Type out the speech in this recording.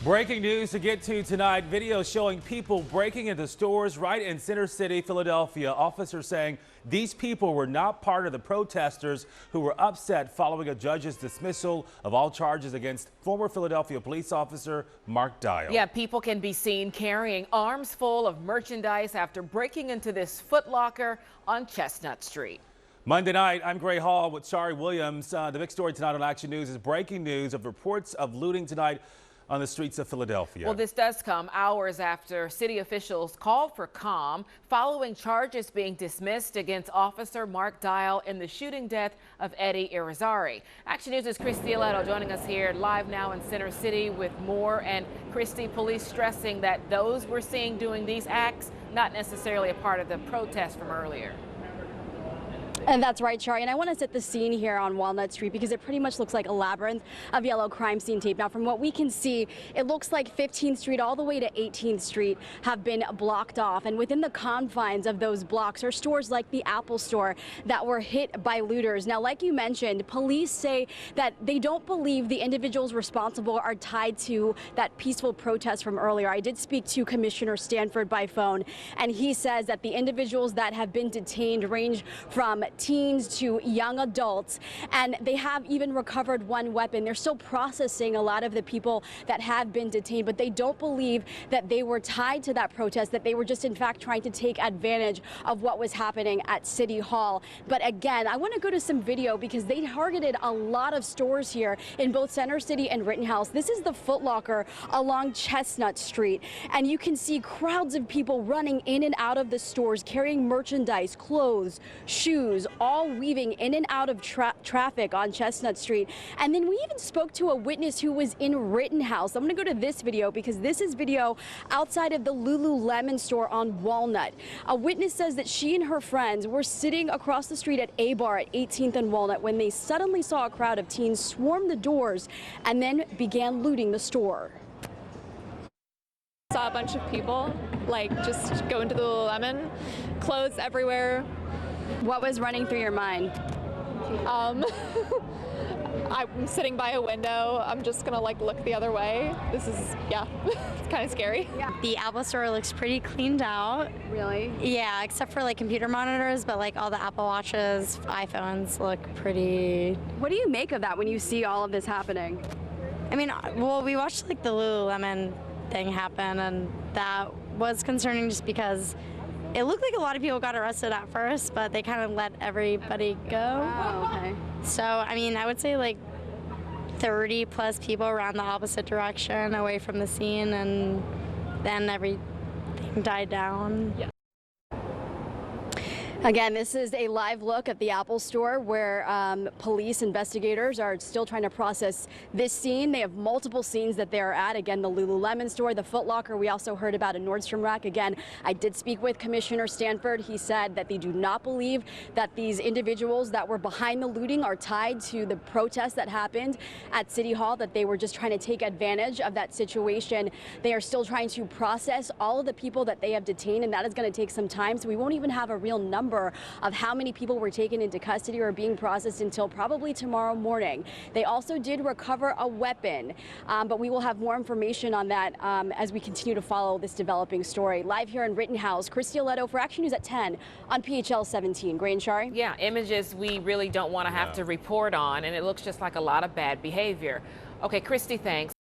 Breaking news to get to tonight. Video showing people breaking into stores right in Center City, Philadelphia. Officers saying these people were not part of the protesters who were upset following a judge's dismissal of all charges against former Philadelphia police officer Mark Dial. Yeah, people can be seen carrying arms full of merchandise after breaking into this Foot Locker on Chestnut Street. Monday night, I'm Gray Hall with Shari Williams. The big story tonight on Action News is breaking news of reports of looting tonight on the streets of Philadelphia. Well, this does come hours after city officials called for calm following charges being dismissed against Officer Mark Dial in the shooting death of Eddie Irizarry. Action News' Christy Aletto joining us here live now in Center City with more. And Christy, police stressing that those we're seeing doing these acts not necessarily a part of the protest from earlier. And that's right, Shari. And I want to set the scene here on Walnut Street because it pretty much looks like a labyrinth of yellow crime scene tape. Now, from what we can see, it looks like 15th Street all the way to 18th Street have been blocked off. And within the confines of those blocks are stores like the Apple store that were hit by looters. Now, like you mentioned, police say that they don't believe the individuals responsible are tied to that peaceful protest from earlier. I did speak to Commissioner Stanford by phone, and he says that the individuals that have been detained range from teens to young adults, and they have even recovered one weapon. They're still processing a lot of the people that have been detained, but they don't believe that they were tied to that protest, that they were just in fact trying to take advantage of what was happening at City Hall. But again, I want to go to some video because they targeted a lot of stores here in both Center City and Rittenhouse. This is the Foot Locker along Chestnut Street, and you can see crowds of people running in and out of the stores carrying merchandise, clothes, shoes, all weaving in and out of traffic on Chestnut Street. And then we even spoke to a witness who was in Rittenhouse. I'm going to go to this video because this is video outside of the Lululemon store on Walnut. A witness says that she and her friends were sitting across the street at a bar at 18th and Walnut when they suddenly saw a crowd of teens swarm the doors and then began looting the store. Saw a bunch of people just go into the Lululemon, clothes everywhere. What was running through your mind? I'm sitting by a window. I'm just gonna look the other way. This is, yeah, it's kind of scary. Yeah. The Apple store looks pretty cleaned out. Really? Yeah, except for computer monitors, but all the Apple Watches, iPhones look pretty. What do you make of that when you see all of this happening? I mean, well, we watched the Lululemon thing happen, and that was concerning just because it looked like a lot of people got arrested at first, but they kind of let everybody go. Oh, okay. So, I mean, I would say 30 plus people ran the opposite direction away from the scene, and then everything died down. Yeah. Again, this is a live look at the Apple store where police investigators are still trying to process this scene. They have multiple scenes that they're at. Again, the Lululemon store, the Foot Locker. We also heard about a Nordstrom rack. Again, I did speak with Commissioner Stanford. He said that they do not believe that these individuals that were behind the looting are tied to the protest that happened at City Hall, that they were just trying to take advantage of that situation. They are still trying to process all of the people that they have detained, and that is going to take some time. So we won't even have a real number of how many people were taken into custody or being processed until probably tomorrow morning. They also did recover a weapon, but we will have more information on that as we continue to follow this developing story. Live here in Rittenhouse, Christy Aletto for Action News at 10 on PHL 17. Gray and Shari? Yeah, images we really don't want to have to report on, and it looks just like a lot of bad behavior. Okay, Christy, thanks.